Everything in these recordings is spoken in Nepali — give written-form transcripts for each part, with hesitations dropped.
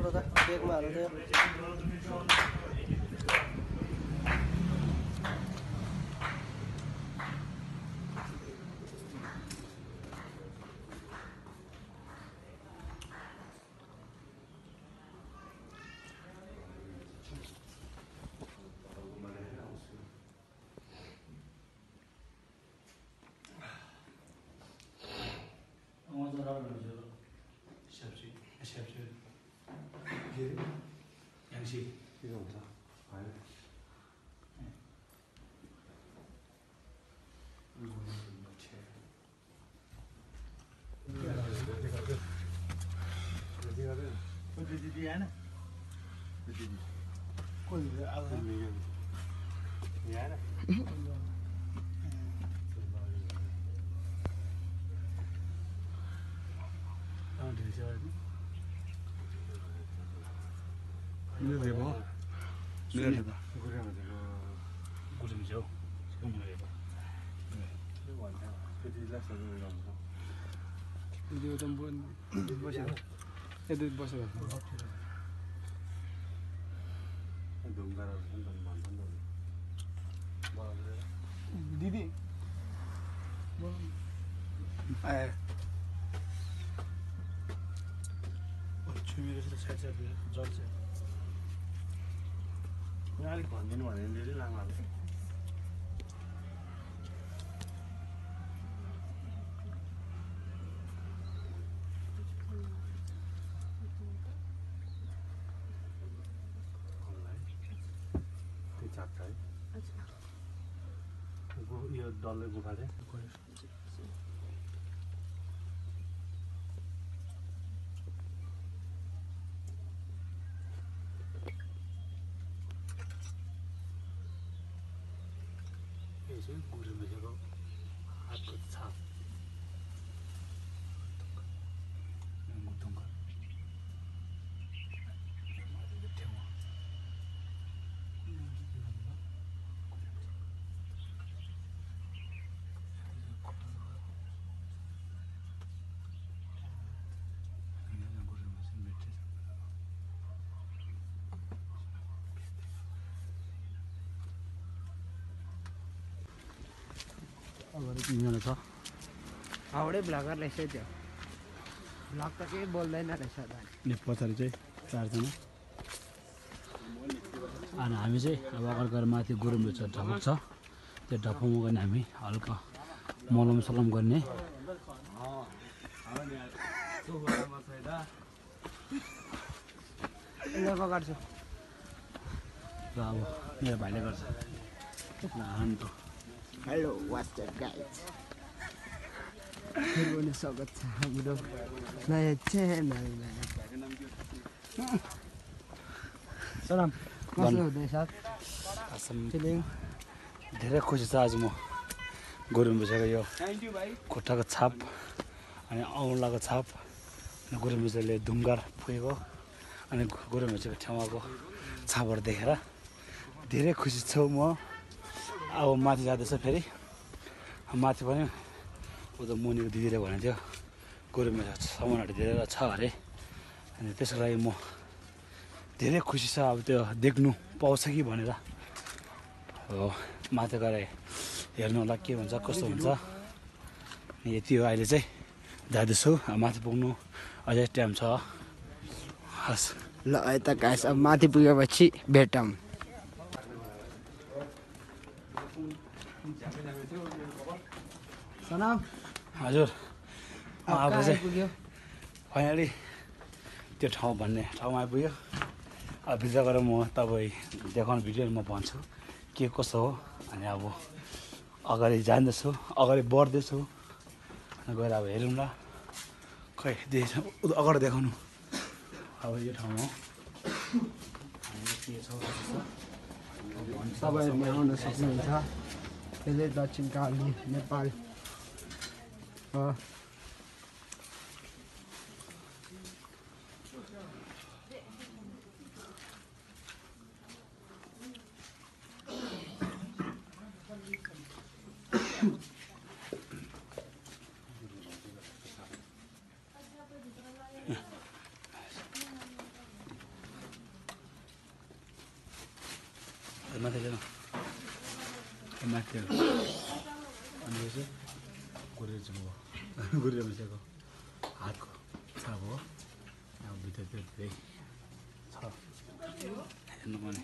फोटो त केकमा हाल्नु थियो दिदी अलिक भनिदिनु भने धेरै लामो यो डल्लै गुफा चाहिँ गुरुमेको हातको छाप छ हाउडे ब्लगर रहेछ त्यो ब्लग त केही बोल्दैन रहेछ यो पछाडि चाहिँ चारजना अनि हामी चाहिँ अब अगाडि गएर माथि गुरुम्बे छ ढपक छ त्यो ढपकमा गएर हामी हल्का मलम सलम गर्ने गर्छु र अब मेरो भाइले गर्छ हान्टो हेलो वाट्स अप गाइज फेरि स्वागत छ हाम्रो नयाँ च्यानलमा सलाम कस्तो हुँदैछ फिलिङ धेरै खुसी छ आज म गुरुम्बेको यो खुट्टाको छाप अनि औँलाको छाप अनि गुरुम्बेले ढुङ्गार पुगेको अनि गुरुम्बेको ठाउँको छापहरू देखेर धेरै खुसी छु म अब माथि जाँदैछ फेरि माथि पनि उता मुनिको दिदीले भनेको थियो गुरुम्बेको सामानहरू धेरै छ अरे अनि त्यसको लागि म धेरै खुसी छ अब त्यो देख्नु पाउँछ कि भनेर हो माथि गएर हेर्नु होला के हुन्छ कस्तो हुन्छ यति हो अहिले चाहिँ जाँदैछु माथि पुग्नु अझै टाइम छ हस् ल यता गाइस अब माथि पुगेपछि भेटौँ सनाम हजुर अब चाहिँ पुग्यो फाइनली त्यो ठाउँ भन्ने ठाउँमा आइपुग्यो अब भित्र गएर म तपाईँ देखाउने भिडियोमा म भन्छु के कसो हो अनि अब अगाडि जाँदैछु अगाडि बढ्दैछु अनि गएर अब हेरौँ ल खै अगाडि देखाउनु अब यो ठाउँ हो के छ तपाईँहरूले आउन सक्नुहुन्छ यसले दक्षिण काली नेपाल हो माथि जानु माथि अनि यो चाहिँ गुरुमैसाको हातको छाप हो अब भित्रतिर धेरै छ हेर्नुपर्ने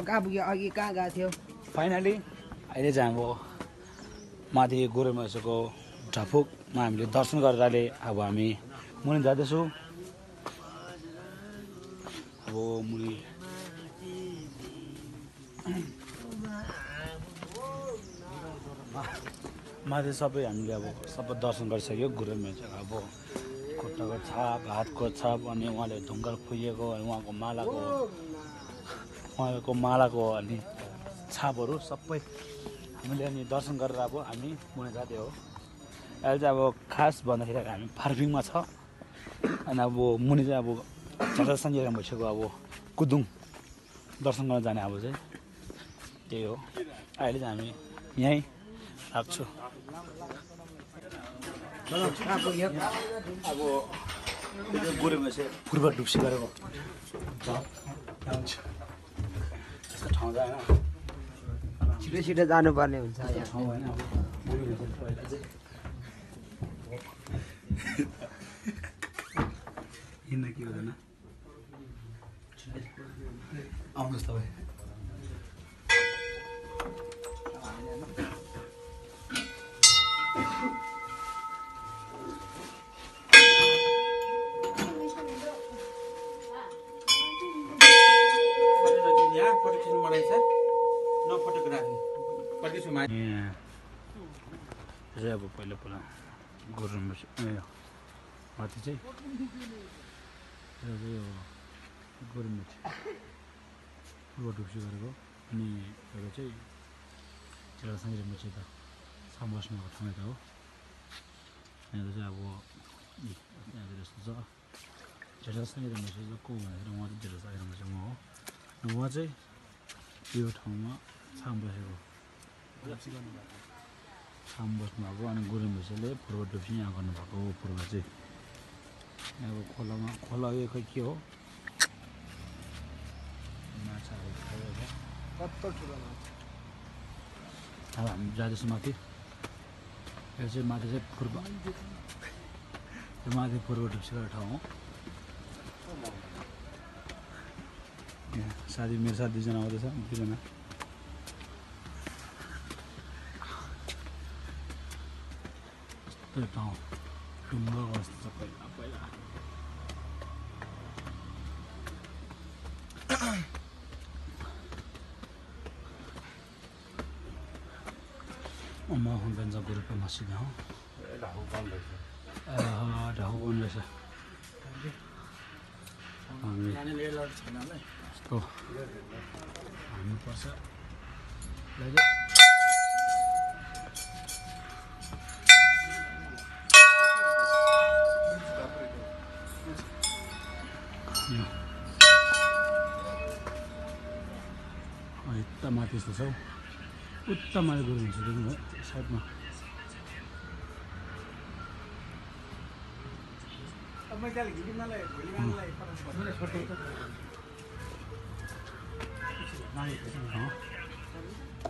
कहाँ पुग्यो अघि कहाँ गएको थियो फाइनली अहिले चाहिँ अब माथि गुरुमैसाको ढाफुकमा हामीले दर्शन गरेर अहिले अब हामी मुनि जाँदैछौँ अब मुनि माथि सबै हामीले अब सबै दर्शन गरिसक्यो गुरुमैसाको अब खुट्टाको छाप हातको छाप अनि उहाँले ढुङ्गा फुइएको अनि उहाँको मालाको अनि छापहरू सबै हामीले अनि दर्शन गरेर अब हामी मुनि जाँदै हो अहिले चाहिँ अब खास भन्दाखेरि हामी फार्पिङमा छ अनि अब मुनि चाहिँ अब चाचा सञ्जय भइसक्यो अब कुदुङ दर्शन गर्न जाने अब चाहिँ त्यही हो अहिले चाहिँ हामी यहीँ राख्छु अब गुरुमैसा पूर्व डुब्सी गरेको यस्तो ठाउँ चाहिँ होइन छिटो छिटो जानुपर्ने हुन्छ यहाँ ठाउँ होइन अब पहिला चाहिँ हिँड्न के हुँदैन आउनुहोस् तपाईँ चाहिँ अब पहिला गुरुमैसा माथि चाहिँ यो गुरुमैसा पूर्व डुब्सी गरेको अनि एउटा चाहिँ एउटा सञ्जय त साम बस्नुको ठाउँ यता हो यहाँको चाहिँ अब यहाँतिर यस्तो छ झेटा सञ्जय को भनेर उहाँ चाहिँ झेटा सञ्जय म हो र उहाँ चाहिँ यो ठाउँमा छाम बसेको छाम बस्नुभएको अनि गुरुमैसाले पूर्व डुब्सी यहाँ गर्नुभएको हो पूर्व चाहिँ अब खोलामा खोला यो खै के हो माछाहरू खाइरहेको कत्रो ठुलो माछा अब हामी जाँदैछौँ माथि यो चाहिँ माथि चाहिँ पूर्व यो माथि पूर्व डुब्सी गरेको ठाउँ हो यहाँ साथी मेरो साथी दुईजना आउँदैछ दुईजना यस्तो ठाउँ ढुङ्गा बस्छ पहिला पहिला म हुँदैन ग्रुपको मसिद हो ढाकु बन रहेछ यस्तो हान्नुपर्छ यता माथि यस्तो छ उता माथि गुरुमैसा देख्नु भयो साइडमा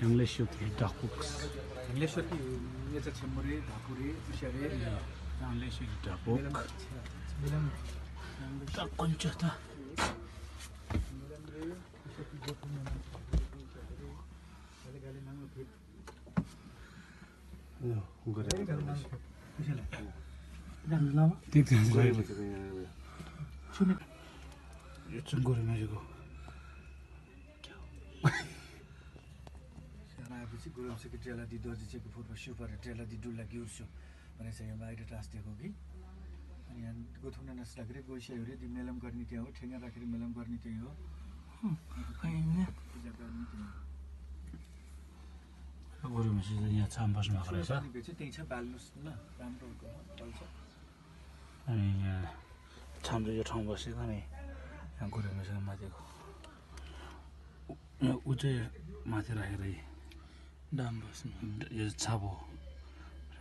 Englishoti Dapuks. Englishoti yacha chemuri dhapuri share Englishoti Dapuk. Tak konchata. यो चाहिँ गुरुमैसाको चाहिँ गुरुमसकी ट्रेला दि दोजी चाहिँ पूर्व सुपर ट्रेला दि डुल्ला गिर्छु भने चाहिँ यहाँ बाहिर टाँस दिएको कि अनि यहाँ गोथुङ नस राखेर गइसक्यो दि मेलम गर्ने त्यहाँ हो ठेङ्गा राखेर मेलम गर्ने त्यही हो पूजा गर्ने त्यही गुरुमसी यहाँ छाम बस्नु भएको रहेछ चाहिँ त्यही छ बाल्नुहोस् न राम्रो चल्छ अनि यहाँ छाम यो ठाउँ बसेको अनि यहाँ गुरुमसीको माथिको ऊ चाहिँ माथि राखेर डाम बस्नु यो छाप हो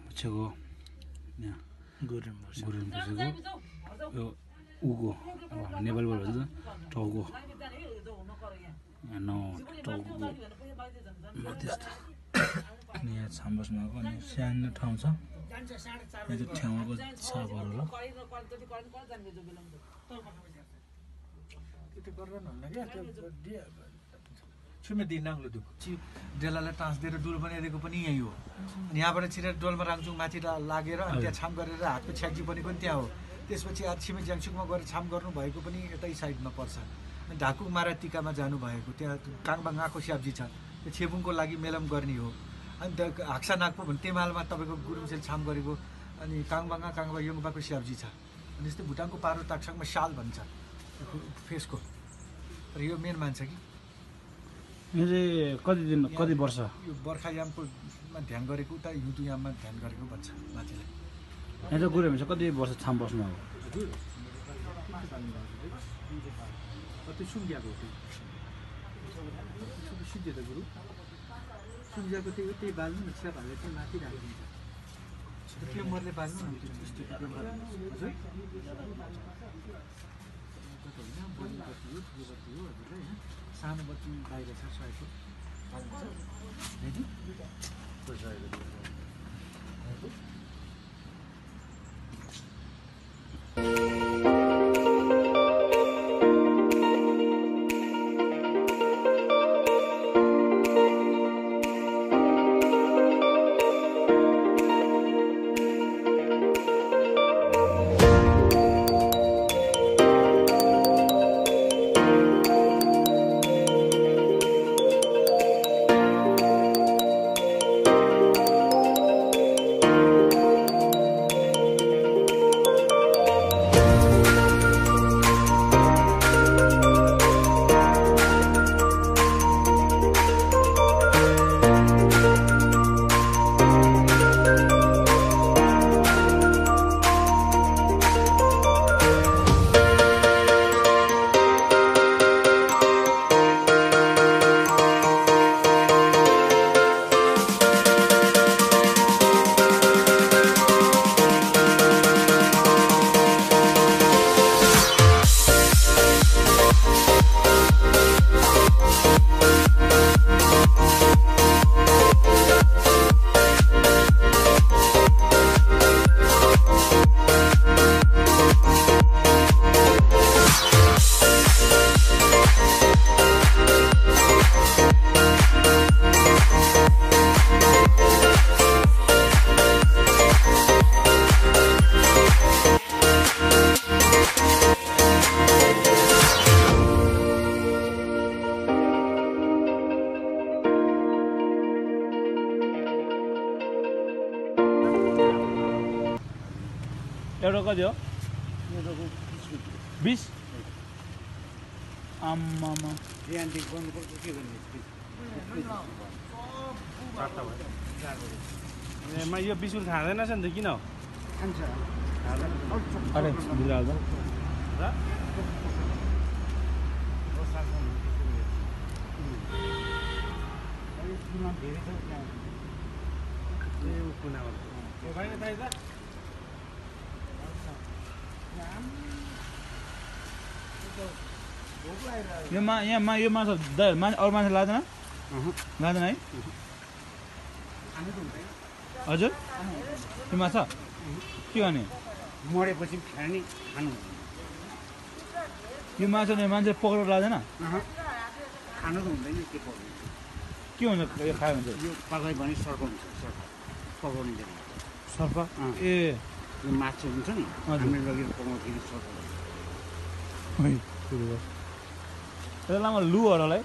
पछिको यहाँ गुरुङ बस्नु गुरुमसीको यो ऊको अब हामी नेपालीबाट भन्छ टाउको यहाँ टाउको मध्यस्थ अनि यहाँ छाम बस्नुको अनि सानो ठाउँ छ यहाँ त्यो ठाउँको छापहरू ल त्यो गर्दैन हुन्न क्या त्यो छुमे दिन नाङ्लो दुःख डेलालाई टाँस दिएर डुल बनाइदिएको पनि यहीँ हो अनि यहाँबाट छिरेर डोलमा राङचुङ माथि लागेर अनि त्यहाँ छाम गरेर हातको छ्याक्जी बनेको पनि त्यहाँ हो त्यसपछि छिमे ज्याङसुकमा गएर छाम गर्नुभएको पनि यतै साइडमा पर्छ अनि ढाकु मारातिकामा जानुभएको त्यहाँ काङबाङ आएको स्याब्जी छ त्यो छेबुङको लागि मेलम गर्ने हो अनि त्यो हाक्सा नागपो भने तेमालमा तपाईँको गुरुङसेल छाम गरेको अनि काङबाङा काङबा योङबाको स्याब्जी छ अनि जस्तै भुटानको पारो ताक्साङमा साल भन्छ फेसको र यो मेन मान्छ कि यो चाहिँ कति वर्ष यो बर्खायामकोमा ध्यान गरेको उता हिउँदुयाममा ध्यान गरेको भन्छ माथिलाई यहाँ चाहिँ गुरुमसी कति वर्ष छाम बस्नु अब हजुर त्यो सुङ्गियाको सुन्जे त गुरु सुन्जियाको त्यही बाल्नु न स्याप हालेर चाहिँ माथि राखिदिन्छ त्यो मरले बाल्नु न हजुर बल्ने बत्ती हो ठुलो बत्ती हो हजुरलाई सानो बत्ती बाहिर छ सयको एउटा कति हो 20 आम्मामा यान्टिक गर्नुपर्छ के गर्ने यो बिस्कुट खाँदैन छ नि त किन हो खान्छ अरे बिराल्दा र धेरै छ यो माछा अरू माछा लाँदैन लाँदैन है हजुर यो माछा के गर्ने मरेपछि खाने खानु यो माछा मान्छे पक्रेर लाँदैन खानु त हुँदैन के हुन्छ यो खायो भने यो पकाइ भने सर्प हुन्छ सर्प पकाउनु जाने सर्प ए यो माछा हुन्छ नि हामीले लगेर पकाउँदाखेरि सर्प लामा लुहरूलाई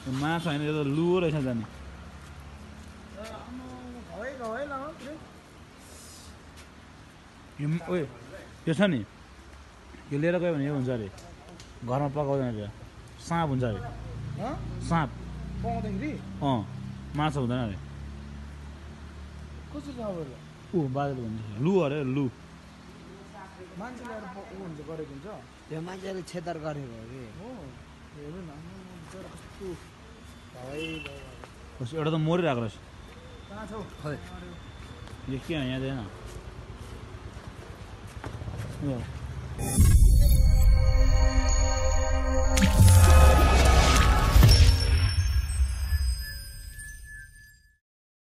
माछा होइन यो त लु रहेछ जाने ओए यो छ नि यो लिएर गयो भने यो हुन्छ अरे घरमा पकाउँदैन अरे साँप हुन्छ अरे साँप माछा हुँदैन अरे ऊ बाजेले भन्छ लु अरे लु त्यो मान्छेले छेतर गरेको हो कि एउटा त मरिरहेको रहेछ यो के यहाँ दिएन